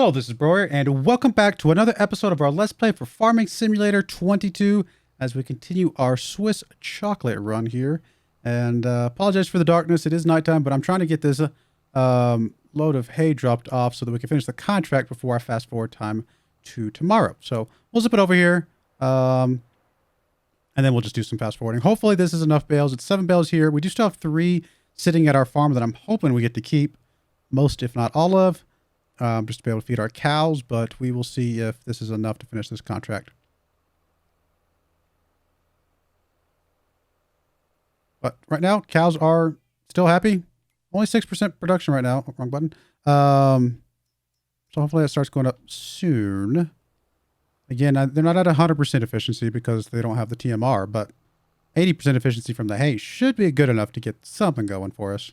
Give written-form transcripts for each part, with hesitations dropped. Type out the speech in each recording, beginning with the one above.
Hello, this is Broyar, and welcome back to another episode of our Let's Play for Farming Simulator 22 as we continue our Swiss chocolate run here. And apologize for the darkness, it is nighttime, but I'm trying to get this load of hay dropped off so that we can finish the contract before I fast forward time to tomorrow. So we'll zip it over here, and then we'll just do some fast forwarding. Hopefully this is enough bales. It's 7 bales here. We do still have 3 sitting at our farm that I'm hoping we get to keep most, if not all of. Just to be able to feed our cows, but we will see if this is enough to finish this contract. But right now, cows are still happy. Only 6% production right now. Wrong button. So hopefully that starts going up soon. Again, they're not at 100% efficiency because they don't have the TMR, but 80% efficiency from the hay should be good enough to get something going for us.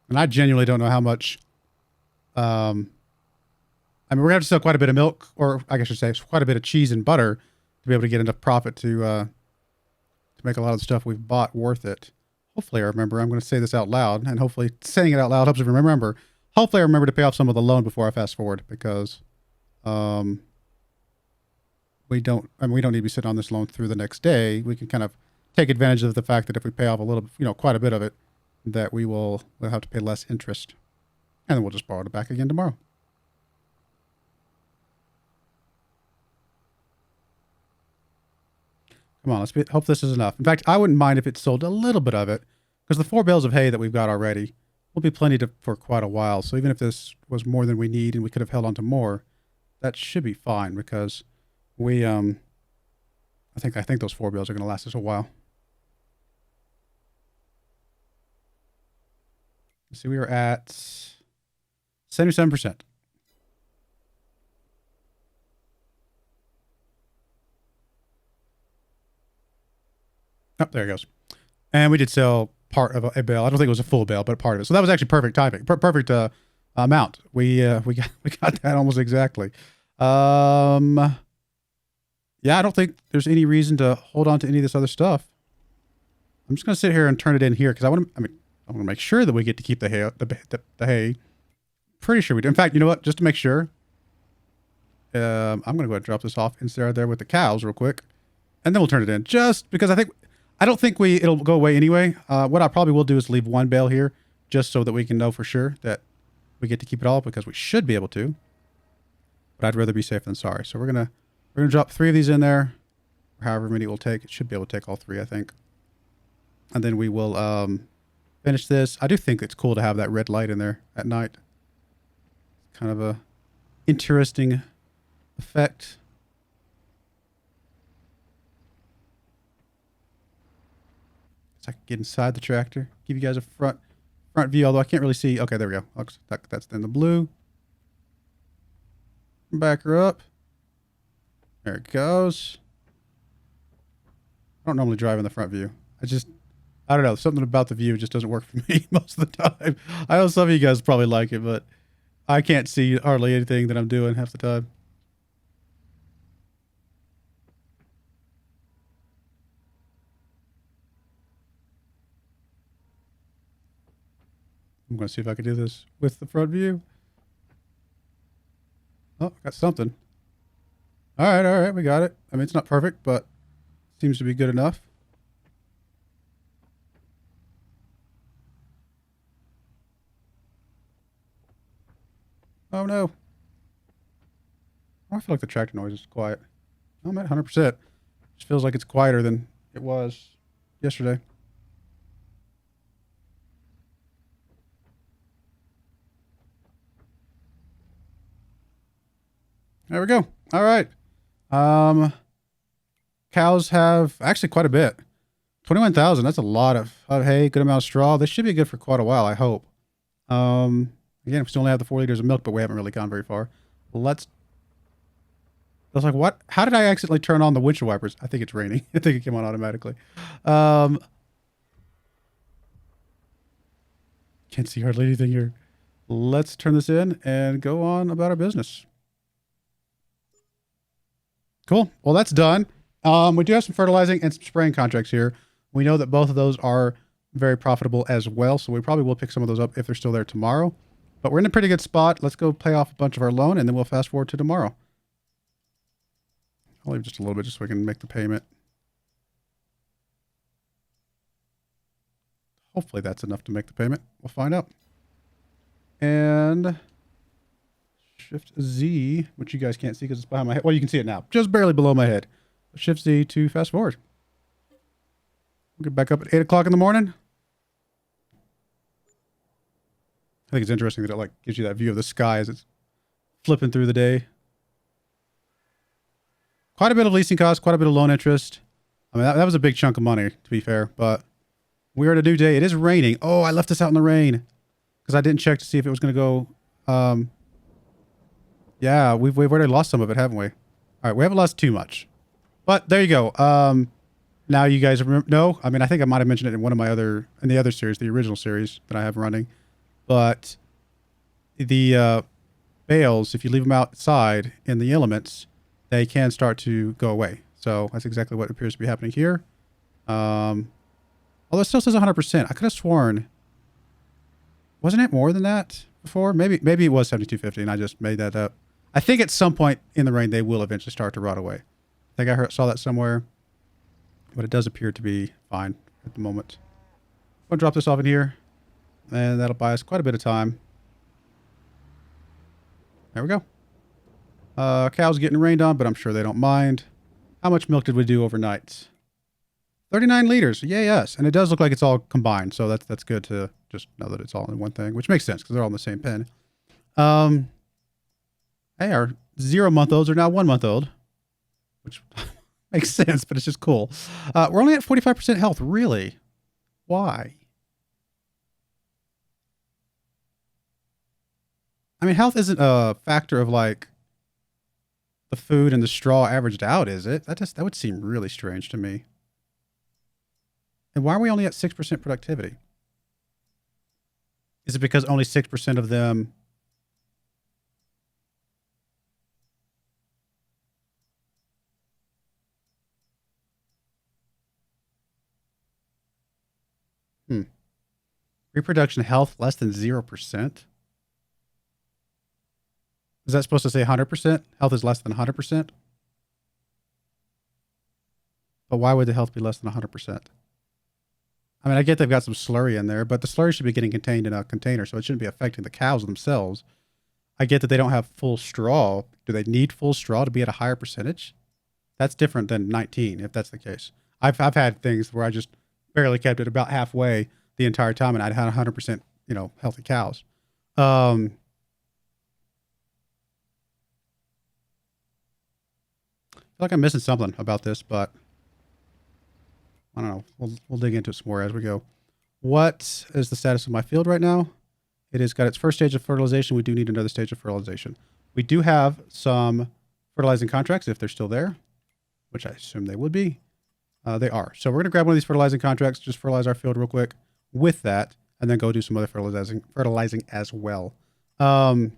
And I genuinely don't know how much, I mean, we're going to have to sell quite a bit of milk, or I guess I should say quite a bit of cheese and butter to be able to get enough profit to make a lot of the stuff we've bought worth it. Hopefully I remember, I'm going to say this out loud, and hopefully saying it out loud helps me remember. Hopefully I remember to pay off some of the loan before I fast forward, because we don't need to be sitting on this loan through the next day. We can kind of take advantage of the fact that if we pay off a little, quite a bit of it, that we'll have to pay less interest, and then we'll just borrow it back again tomorrow. Come on, hope this is enough. In fact, I wouldn't mind if it sold a little bit of it, because the 4 bales of hay that we've got already will be plenty for quite a while. So even if this was more than we need and we could have held on to more, that should be fine, because we I think those 4 bales are going to last us a while. See, we are at 77%. Oh, there it goes. And we did sell part of a bale. I don't think it was a full bale, but part of it. So that was actually perfect timing. Perfect amount. We got that almost exactly. Yeah, I don't think there's any reason to hold on to any of this other stuff. I'm just gonna sit here and turn it in here because I want to make sure that we get to keep the hay. The hay. Pretty sure we do. In fact, you know what? Just to make sure, I'm going to go ahead and drop this off inside there with the cows real quick, and then we'll turn it in. Just because I don't think it'll go away anyway. What I probably will do is leave 1 bale here, just so that we can know for sure that we get to keep it all, because we should be able to. But I'd rather be safe than sorry. So we're gonna drop 3 of these in there, or however many it will take. It should be able to take all 3, I think, and then we will finish this. I do think it's cool to have that red light in there at night. Kind of a interesting effect. So I can get inside the tractor, give you guys a front view, although I can't really see. Okay, there we go. That's in the blue. Back her up. There it goes. I don't normally drive in the front view. I don't know. Something about the view just doesn't work for me most of the time. I know some of you guys probably like it, but I can't see hardly anything that I'm doing half the time. I'm going to see if I can do this with the front view. Oh, got something. All right. We got it. I mean, it's not perfect, but seems to be good enough. Oh no. I feel like the tractor noise is quiet. I'm at 100%. Just feels like it's quieter than it was yesterday. There we go. All right. Cows have actually quite a bit. 21,000. That's a lot of hay, good amount of straw. This should be good for quite a while, I hope. Again, we still only have the 4 liters of milk, but we haven't really gone very far. I was like, what? How did I accidentally turn on the windshield wipers? I think it's raining. I think it came on automatically. Can't see hardly anything here. Let's turn this in and go on about our business. Cool. Well, that's done. We do have some fertilizing and some spraying contracts here. We know that both of those are very profitable as well, so we probably will pick some of those up if they're still there tomorrow. But we're in a pretty good spot. Let's go pay off a bunch of our loan, and then we'll fast forward to tomorrow. I'll leave just a little bit just so we can make the payment. Hopefully that's enough to make the payment. We'll find out. And Shift Z, which you guys can't see because it's behind my head. Well, you can see it now. Just barely below my head. Shift Z to fast forward. We'll get back up at 8 o'clock in the morning. I think it's interesting that it like gives you that view of the sky as it's flipping through the day. Quite a bit of leasing costs, quite a bit of loan interest. I mean, that was a big chunk of money, to be fair, but we're at a new day. It is raining. Oh, I left this out in the rain because I didn't check to see if it was going to go. Yeah, we've already lost some of it, haven't we? All right, we haven't lost too much. But there you go. Now you guys remember, no, I mean, I think I might have mentioned it in one of my in the other series, the original series that I have running. But the bales, if you leave them outside in the elements, they can start to go away. So that's exactly what appears to be happening here. Although it still says 100%. I could have sworn, wasn't it more than that before? Maybe it was 7250 and I just made that up. I think at some point in the rain, they will eventually start to rot away. I think I saw that somewhere, but it does appear to be fine at the moment. I'm going to drop this off in here, and that'll buy us quite a bit of time. There we go. Cows getting rained on, but I'm sure they don't mind. How much milk did we do overnight? 39 liters. Yay, yes. And it does look like it's all combined, so that's good to just know that it's all in one thing, which makes sense because they're all in the same pen. Hey, our 0-month-olds are now 1-month-old, which makes sense, but it's just cool. We're only at 45% health. Really? Why? I mean, health isn't a factor of like the food and the straw averaged out, is it? That would seem really strange to me. And why are we only at 6% productivity? Is it because only 6% of them... Reproduction health less than 0%? Is that supposed to say 100%? Health is less than 100%? But why would the health be less than 100%? I mean, I get they've got some slurry in there, but the slurry should be getting contained in a container, so it shouldn't be affecting the cows themselves. I get that they don't have full straw. Do they need full straw to be at a higher percentage? That's different than 19, if that's the case. I've had things where I just barely kept it about halfway the entire time, and I'd had 100%, healthy cows. I feel like I'm missing something about this, but I don't know. We'll dig into it some more as we go. What is the status of my field right now? It has got its first stage of fertilization. We do need another stage of fertilization. We do have some fertilizing contracts if they're still there, which I assume they would be. They are. So we're going to grab one of these fertilizing contracts, just fertilize our field real quick with that, and then go do some other fertilizing as well. I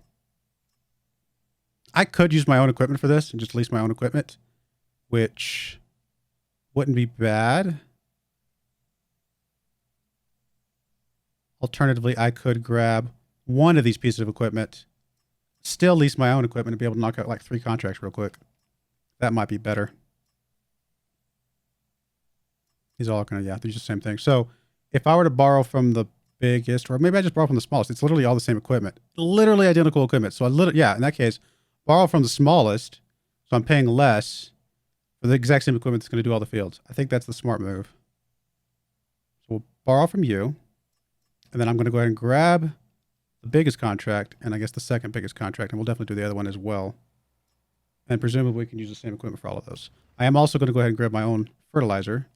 could use my own equipment for this and just lease my own equipment, which wouldn't be bad. Alternatively, I could grab one of these pieces of equipment, still lease my own equipment, and be able to knock out like 3 contracts real quick. That might be better. These all going to, yeah, these are the same thing. So if I were to borrow from the biggest, or maybe I just borrow from the smallest, it's literally all the same equipment. Literally identical equipment. So yeah, in that case, borrow from the smallest, so I'm paying less for the exact same equipment that's going to do all the fields. I think that's the smart move. So we'll borrow from you, and then I'm going to go ahead and grab the biggest contract, and I guess the second biggest contract, and we'll definitely do the other one as well. And presumably we can use the same equipment for all of those. I am also going to go ahead and grab my own fertilizer,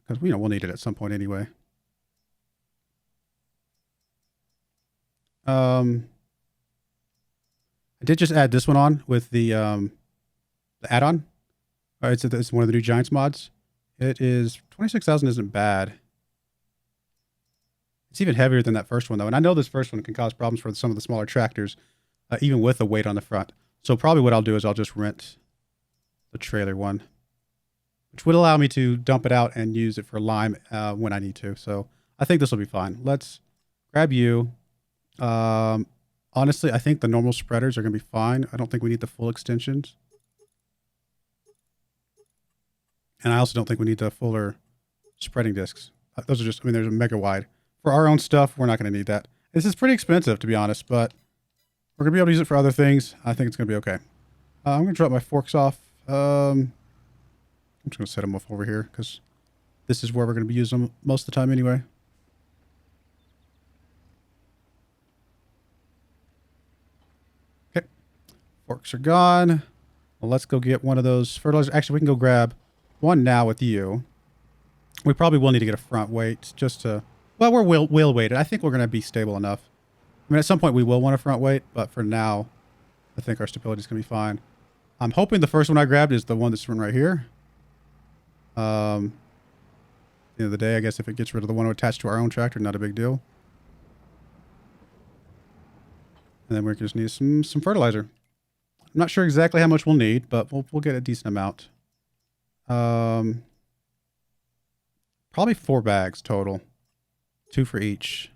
because we'll need it at some point anyway. I did just add this one on with the add-on. It's one of the new Giants mods. It is 26,000 isn't bad. It's even heavier than that first one though, and I know this first one can cause problems for some of the smaller tractors, even with the weight on the front. So probably what I'll do is I'll just rent the trailer one, which would allow me to dump it out and use it for lime when I need to. So I think this will be fine. Let's grab you, Honestly, I think the normal spreaders are going to be fine. I don't think we need the full extensions. And I also don't think we need the fuller spreading discs. Those are just, I mean, there's a mega wide. For our own stuff, we're not going to need that. This is pretty expensive, to be honest, but we're going to be able to use it for other things. I think it's going to be okay. I'm going to drop my forks off. I'm just going to set them off over here because this is where we're going to be using them most of the time anyway. Okay. Forks are gone. Well, let's go get one of those fertilizers. Actually, we can go grab one now with you. We probably will need to get a front weight just to... Well, we're wheel weighted. I think we're going to be stable enough. I mean, at some point we will want a front weight, but for now, I think our stability is going to be fine. I'm hoping the first one I grabbed is the one that's right here. At the end of the day, I guess if it gets rid of the one attached to our own tractor, not a big deal. And then we just need some fertilizer. I'm not sure exactly how much we'll need, but we'll get a decent amount. Probably 4 bags total. 2 for each.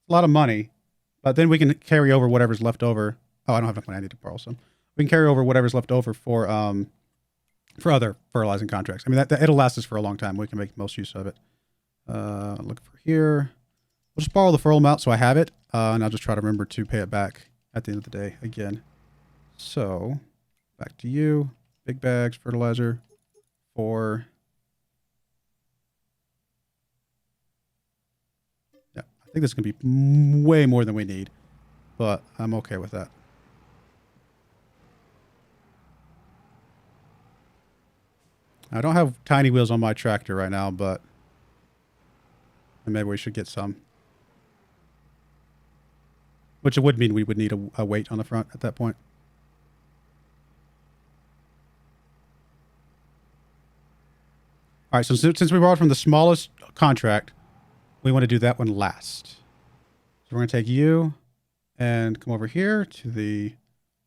A lot of money, but then we can carry over whatever's left over. Oh, I don't have enough money. I need to borrow some. We can carry over whatever's left over for other fertilizing contracts. I mean, that it'll last us for a long time. We can make most use of it. Look for here. We'll just borrow the full amount so I have it, and I'll just try to remember to pay it back at the end of the day again. So, back to you. Big bags, fertilizer, 4. Yeah, I think this is going to be way more than we need, but I'm okay with that. I don't have tiny wheels on my tractor right now, but maybe we should get some. Which it would mean we would need a weight on the front at that point. All right, so since we borrowed from the smallest contract, we want to do that one last. So we're going to take you and come over here to the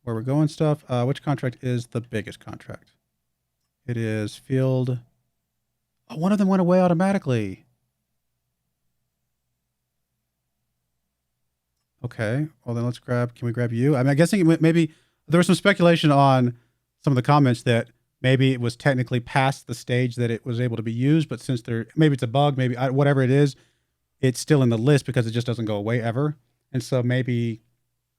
where we're going stuff. Which contract is the biggest contract? It is field. Oh, one of them went away automatically. Okay, well then let's grab, can we grab you? I mean, I'm guessing maybe there was some speculation on some of the comments that maybe it was technically past the stage that it was able to be used, but since maybe it's a bug, maybe whatever it is, it's still in the list because it just doesn't go away ever. And so maybe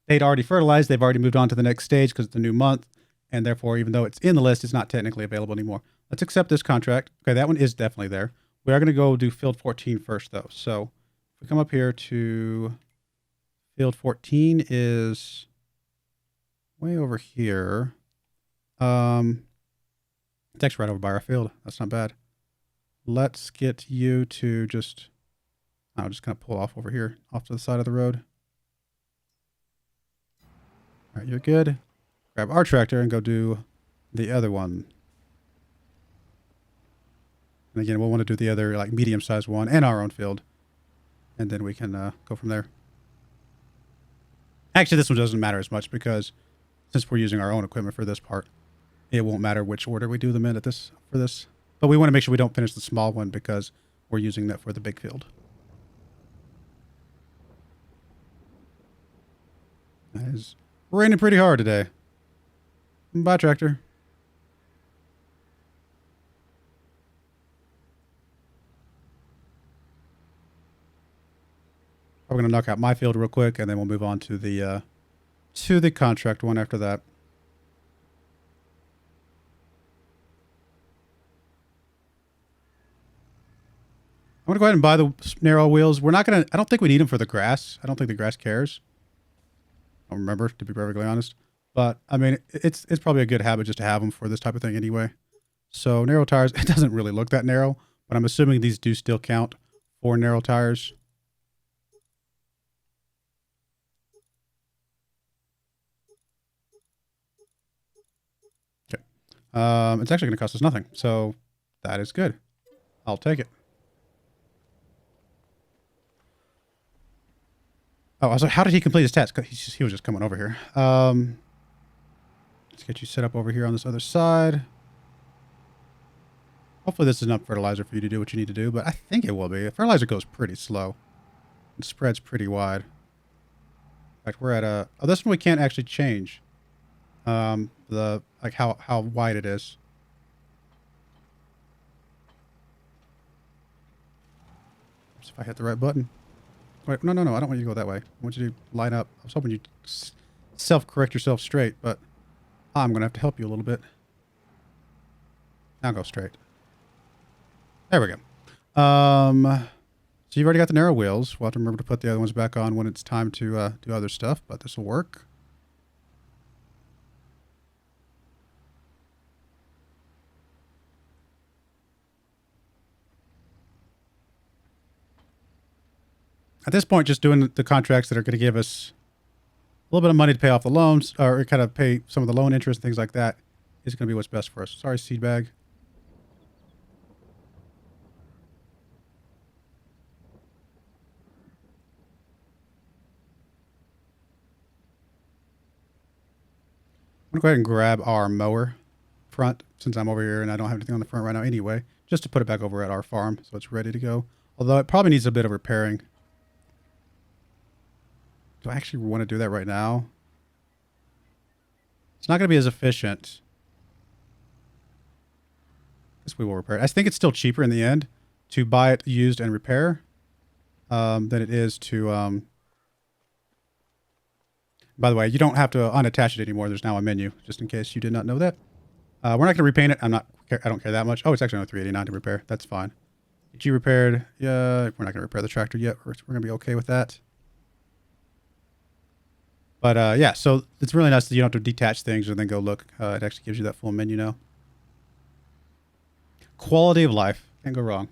they'd already fertilized, they've already moved on to the next stage because it's a new month, and therefore, even though it's in the list, it's not technically available anymore. Let's accept this contract. Okay, that one is definitely there. We are going to go do field 14 first, though. So if we come up here to field 14 is way over here. It's actually right over by our field. That's not bad. Let's get you to just kind of pull off over here, off to the side of the road. All right, you're good. Grab our tractor and go do the other one. And again, we'll want to do the other like medium-sized one and our own field. And then we can go from there. Actually, this one doesn't matter as much because since we're using our own equipment for this part, it won't matter which order we do them in for this. But we want to make sure we don't finish the small one because we're using that for the big field. It is raining pretty hard today. Bye, tractor. We're going to knock out my field real quick, and then we'll move on to the contract one after that. I'm going to go ahead and buy the narrow wheels. We're not going to... I don't think we need them for the grass. I don't think the grass cares. I don't remember, to be perfectly honest. But, I mean, it's probably a good habit just to have them for this type of thing anyway. So, narrow tires. It doesn't really look that narrow, but I'm assuming these do still count for narrow tires. Okay. It's actually going to cost us nothing. So, that is good. I'll take it. Oh, I was like, how did he complete his task? He was just coming over here. Let's get you set up over here on this other side. Hopefully this is enough fertilizer for you to do what you need to do, but I think it will be. Fertilizer goes pretty slow. It spreads pretty wide. In fact, we're at a... Oh, this one we can't actually change. Like how wide it is. Oops, if I hit the right button. Wait, no, I don't want you to go that way. I want you to line up. I was hoping you'd self-correct yourself straight, but I'm going to have to help you a little bit. Now go straight. There we go. So you've already got the narrow wheels. We'll have to remember to put the other ones back on when it's time to do other stuff, but this will work. At this point, just doing the contracts that are going to give us a little bit of money to pay off the loans, or kind of pay some of the loan interest, things like that, is going to be what's best for us. Sorry, seed bag. I'm going to go ahead and grab our mower front, since I'm over here and I don't have anything on the front right now anyway, just to put it back over at our farm so it's ready to go. Although it probably needs a bit of repairing. Do I actually want to do that right now? It's not going to be as efficient. I guess we will repair it. I think it's still cheaper in the end to buy it used and repair than it is to... By the way, you don't have to unattach it anymore. There's now a menu, just in case you did not know that. We're not going to repaint it. I don't care that much. Oh, it's actually only $389 to repair. That's fine. Get you repaired. Yeah, we're not going to repair the tractor yet. We're going to be okay with that. But yeah, so it's really nice that you don't have to detach things and then go look. It actually gives you that full menu now. Quality of life. Can't go wrong.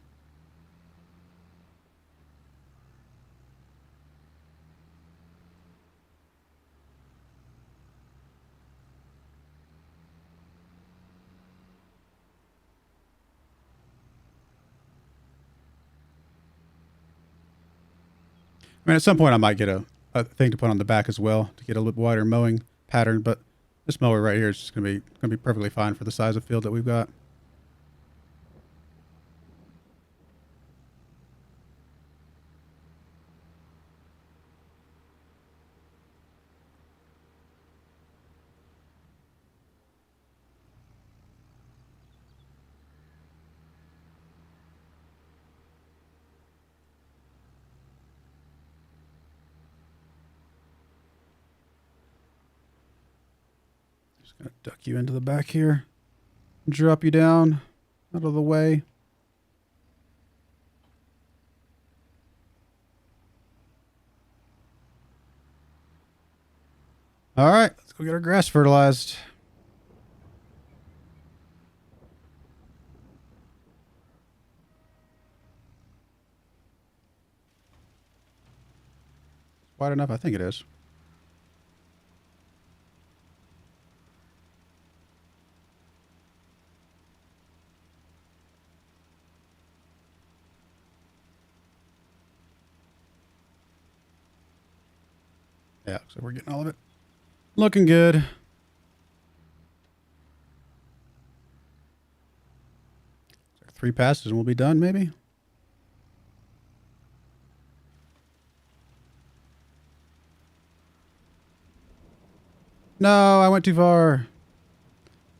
I mean, at some point I might get a thing to put on the back as well to get a little bit wider mowing pattern, but this mower right here is just gonna be perfectly fine for the size of field that we've got. Just gonna duck you into the back here, drop you down out of the way. All right, let's go get our grass fertilized. Wide enough? I think it is. Yeah, so we're getting all of it. Looking good. 3 passes and we'll be done, maybe? No, I went too far.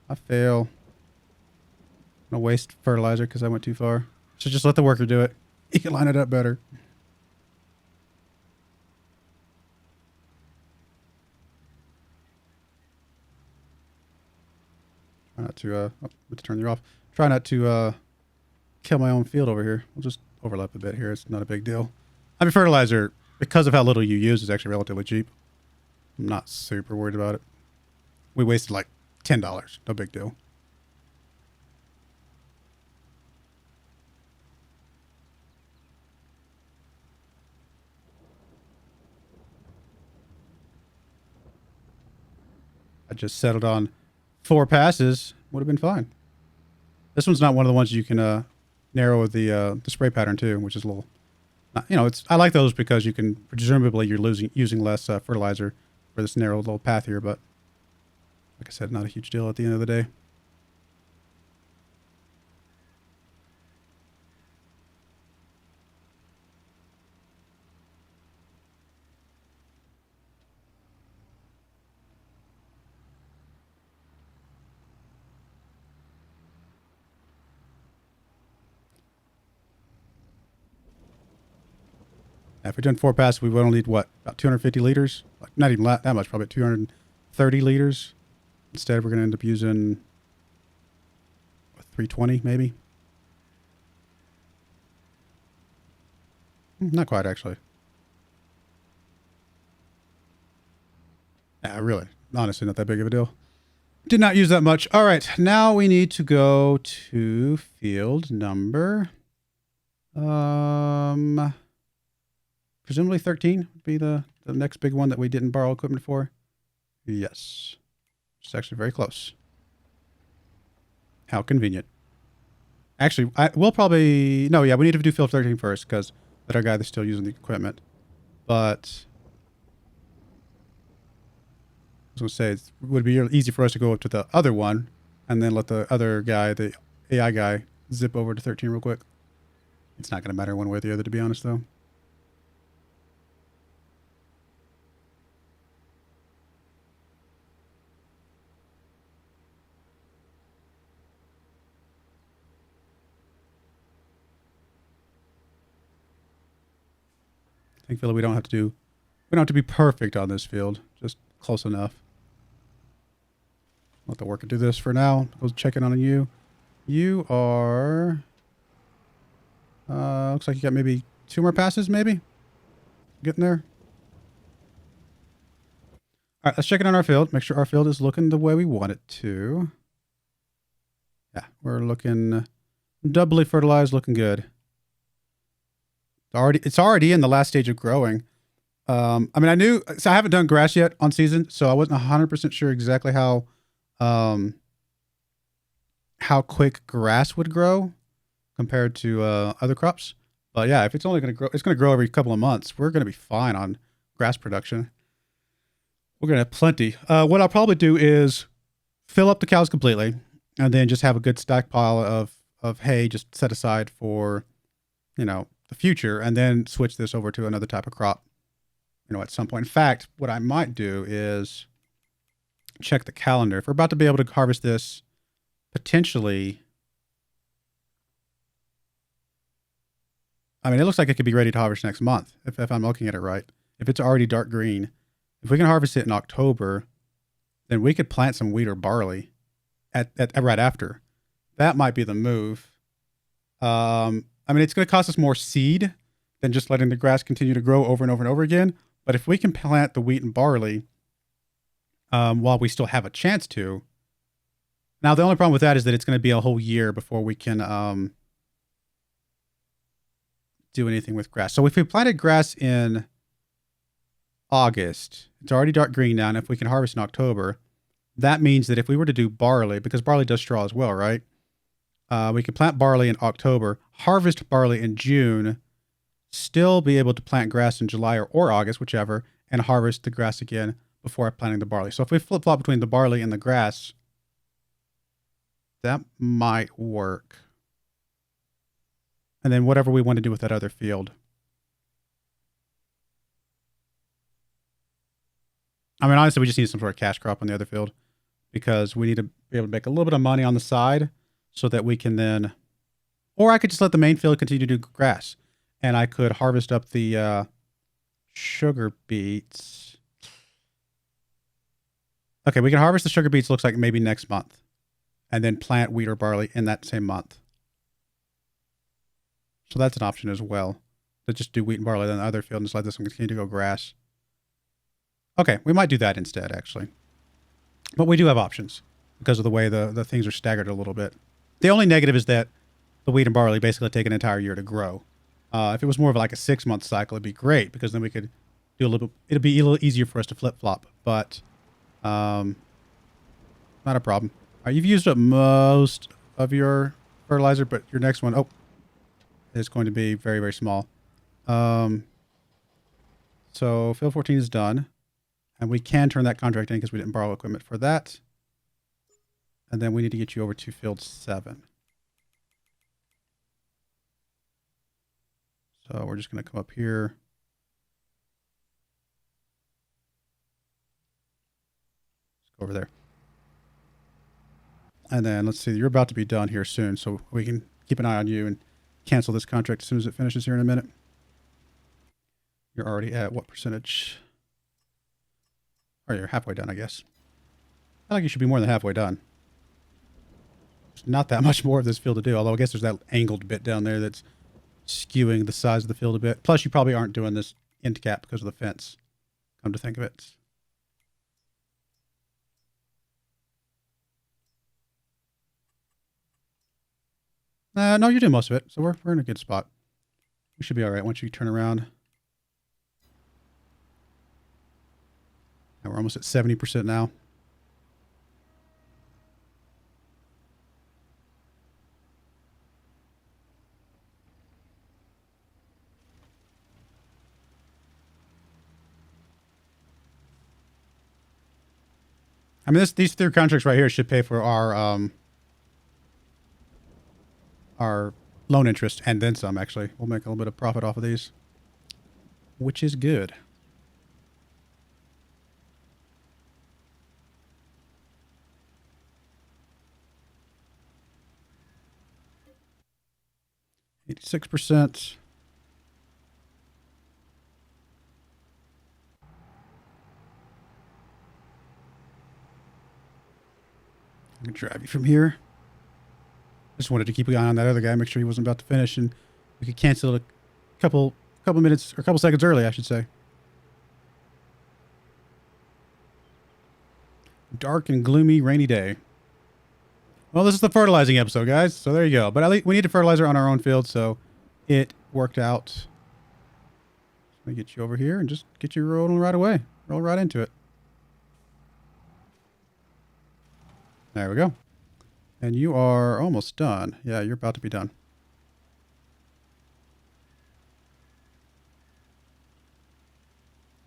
I fail. I'm gonna waste fertilizer because I went too far. So just let the worker do it. He can line it up better. Try not to, let's turn you off. Try not to, kill my own field over here. We'll just overlap a bit here. It's not a big deal. I mean, fertilizer, because of how little you use, is actually relatively cheap. I'm not super worried about it. We wasted like $10. No big deal. I just settled on 4 passes. Would have been fine. This one's not one of the ones you can narrow the spray pattern too, which is a little, you know, I like those because you can, presumably you're using less fertilizer for this narrow little path here, but like I said, not a huge deal at the end of the day. If we're doing 4 passes, we would only need what? About 250 liters? Like, not even that much, probably 230 liters. Instead, we're going to end up using 320 maybe. Not quite, actually. Really, honestly, not that big of a deal. Did not use that much. All right, now we need to go to field number, presumably 13 would be the next big one that we didn't borrow equipment for. Yes, it's actually very close. How convenient. Actually, we'll probably, no, yeah, we need to do field 13 first because that's our guy that's still using the equipment. But I was going to say, it would be easy for us to go up to the other one and then let the other guy, the AI guy, zip over to 13 real quick. It's not going to matter one way or the other, to be honest, though. Thankfully, we don't have to be perfect on this field, just close enough. Let the worker do this for now. Go check in on you. You are, looks like you got maybe 2 more passes, maybe? Getting there. All right, let's check in on our field. Make sure our field is looking the way we want it to. Yeah, we're looking doubly fertilized, looking good. It's already in the last stage of growing. I mean, so I haven't done grass yet on season, so I wasn't 100% sure exactly how quick grass would grow compared to other crops. But yeah, if it's only going to grow, it's going to grow every couple of months. We're going to be fine on grass production. We're going to have plenty. What I'll probably do is fill up the cows completely and then just have a good stockpile of hay just set aside for, the future, and then switch this over to another type of crop, at some point. In fact, what I might do is check the calendar. If we're about to be able to harvest this potentially, I mean, it looks like it could be ready to harvest next month if I'm looking at it right. If it's already dark green, if we can harvest it in October, then we could plant some wheat or barley at right after. That might be the move. I mean, it's going to cost us more seed than just letting the grass continue to grow over and over and over again. But if we can plant the wheat and barley while we still have a chance to. Now, the only problem with that is that it's going to be a whole year before we can do anything with grass. So if we planted grass in August, it's already dark green now, and if we can harvest in October, that means that if we were to do barley, because barley does straw as well, right? We could plant barley in October, harvest barley in June, still be able to plant grass in July or August, whichever, and harvest the grass again before planting the barley. So if we flip-flop between the barley and the grass, that might work. And then whatever we want to do with that other field. I mean, honestly, we just need some sort of cash crop on the other field because we need to be able to make a little bit of money on the side so that we can then, or I could just let the main field continue to do grass and I could harvest up the sugar beets. Okay, we can harvest the sugar beets, looks like maybe next month, and then plant wheat or barley in that same month. So that's an option as well. To just do wheat and barley on the other field and just let this one continue to go grass. Okay, we might do that instead, actually. But we do have options because of the way the things are staggered a little bit. The only negative is that the wheat and barley basically take an entire year to grow. If it was more of like a 6-month cycle, it'd be great because then we could do a little bit, it'd be a little easier for us to flip-flop, but not a problem. All right, you've used up most of your fertilizer, but your next one, is going to be very, very small. So field 14 is done. And we can turn that contract in because we didn't borrow equipment for that. And then we need to get you over to field 7. So we're just going to come up here. Let's go over there. And then let's see, you're about to be done here soon. So we can keep an eye on you and cancel this contract as soon as it finishes here in a minute. You're already at what percentage? Or you're halfway done, I guess. I think you should be more than halfway done. There's not that much more of this field to do, although I guess there's that angled bit down there that's skewing the size of the field a bit. Plus, you probably aren't doing this end cap because of the fence, come to think of it. No, you do most of it, so we're in a good spot. We should be all right once you turn around. And we're almost at 70% now. I mean, these 3 contracts right here should pay for our loan interest and then some, actually. We'll make a little bit of profit off of these, which is good. $86%. I can drive you from here. Just wanted to keep an eye on that other guy, make sure he wasn't about to finish, and we could cancel it a couple minutes or a couple seconds early, I should say. Dark and gloomy, rainy day. Well, this is the fertilizing episode, guys. So there you go. But at least we need a fertilizer on our own field, so it worked out. Let me get you over here and just get you rolling right away. Roll right into it. There we go. And you are almost done. Yeah, you're about to be done.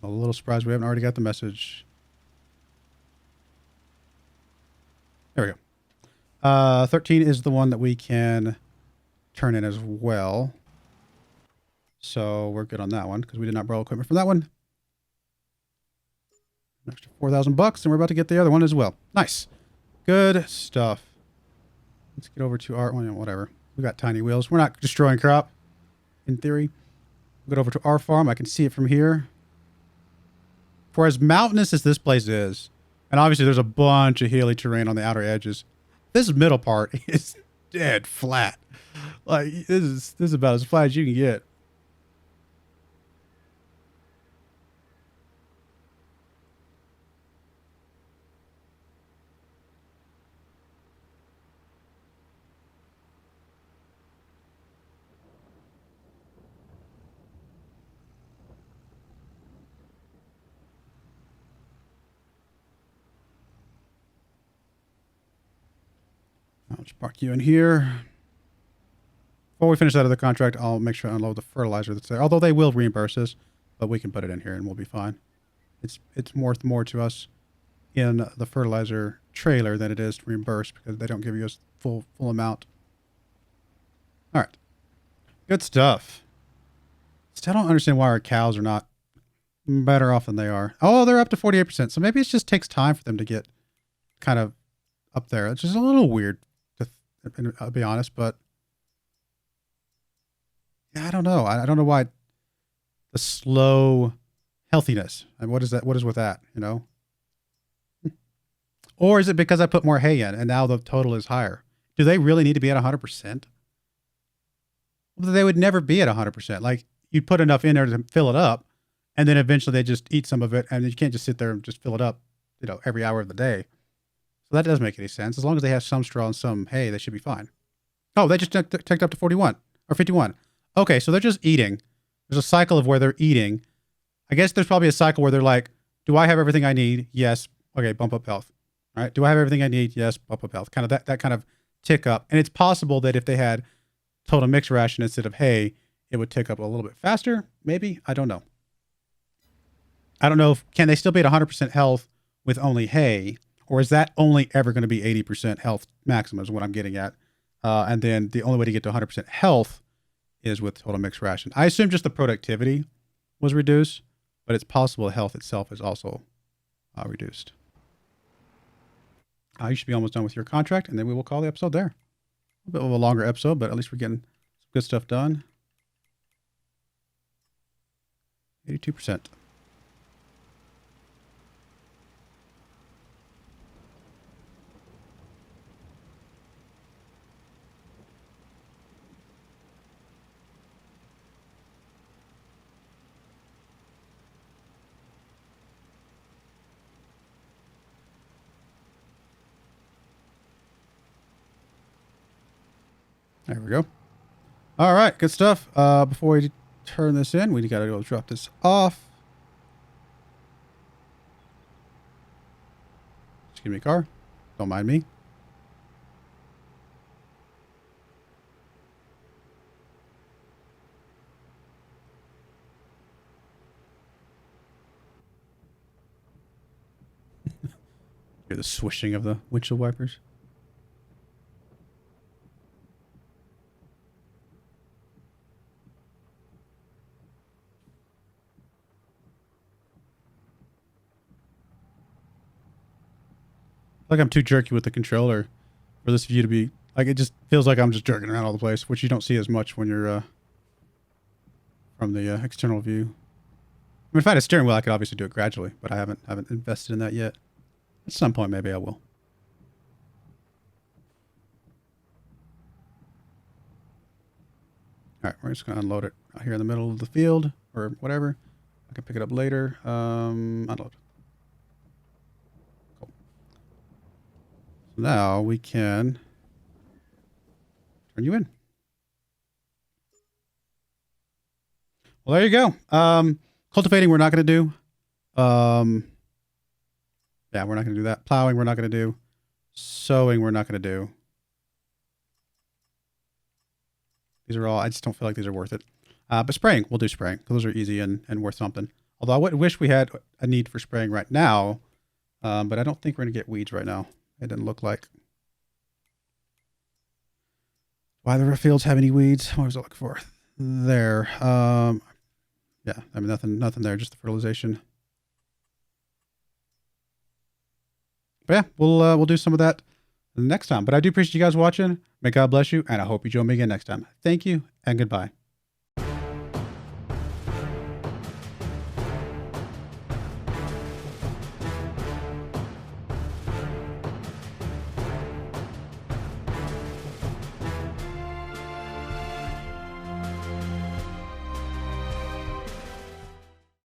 A little surprised we haven't already got the message. There we go. 13 is the one that we can turn in as well. So we're good on that one because we did not borrow equipment from that one. An extra $4,000 and we're about to get the other one as well. Nice. Good stuff. Let's get over to our, well, whatever. We got tiny wheels. We're not destroying crop, in theory. We'll get over to our farm. I can see it from here. For as mountainous as this place is, and obviously there's a bunch of hilly terrain on the outer edges, this middle part is dead flat. Like, this is about as flat as you can get. I'll just park you in here. Before we finish that other contract, I'll make sure I unload the fertilizer that's there. Although they will reimburse us, but we can put it in here and we'll be fine. It's worth more to us in the fertilizer trailer than it is to reimburse because they don't give you a full amount. All right. Good stuff. Still don't understand why our cows are not better off than they are. Oh, they're up to 48%. So maybe it just takes time for them to get kind of up there. It's just a little weird. I'll be honest, but yeah, I don't know. I don't know why the slow healthiness. And what is that? What is with that? You know? Or is it because I put more hay in and now the total is higher? Do they really need to be at 100%? Well, they would never be at 100%. Like you'd put enough in there to fill it up and then eventually they just eat some of it and you can't just sit there and just fill it up, you know, every hour of the day. So that doesn't make any sense. As long as they have some straw and some hay, they should be fine. Oh, they just ticked up to 41 or 51. Okay, so they're just eating. There's a cycle of where they're eating. I guess there's probably a cycle where they're like, do I have everything I need? Yes. Okay, bump up health. All right. Do I have everything I need? Yes, bump up health. Kind of that kind of tick up. And it's possible that if they had total mix ration instead of hay, it would tick up a little bit faster. Maybe. I don't know. I don't know. Can they still be at 100% health with only hay? Or is that only ever going to be 80% health maximum is what I'm getting at. And then the only way to get to 100% health is with total mixed ration. I assume just the productivity was reduced, but it's possible the health itself is also reduced. You should be almost done with your contract, and then we will call the episode there. A bit of a longer episode, but at least we're getting some good stuff done. 82%. There we go. All right, good stuff. Before we turn this in, we gotta go drop this off. Just give me a car. Don't mind me. Hear the swishing of the windshield wipers. Like I'm too jerky with the controller for this view to be like, it just feels like I'm just jerking around all the place, which you don't see as much when you're from the external view. I mean, if I had a steering wheel, I could obviously do it gradually, but I haven't invested in that yet. At some point, maybe I will. All right, we're just gonna unload it out here in the middle of the field or whatever. I can pick it up later. Unload. Cool. So now we can turn you in. Well, there you go. Cultivating, we're not going to do. Yeah, we're not going to do that. Plowing, we're not going to do. Sowing, we're not going to do. These are all, I just don't feel like these are worth it. But spraying, we'll do spraying. Those are easy and worth something. Although I would wish we had a need for spraying right now. But I don't think we're going to get weeds right now. It didn't look like. Why the fields have any weeds? What was I looking for? There. Yeah, I mean, nothing there, just the fertilization. But yeah, we'll do some of that next time. But I do appreciate you guys watching. May God bless you, and I hope you join me again next time. Thank you, and goodbye.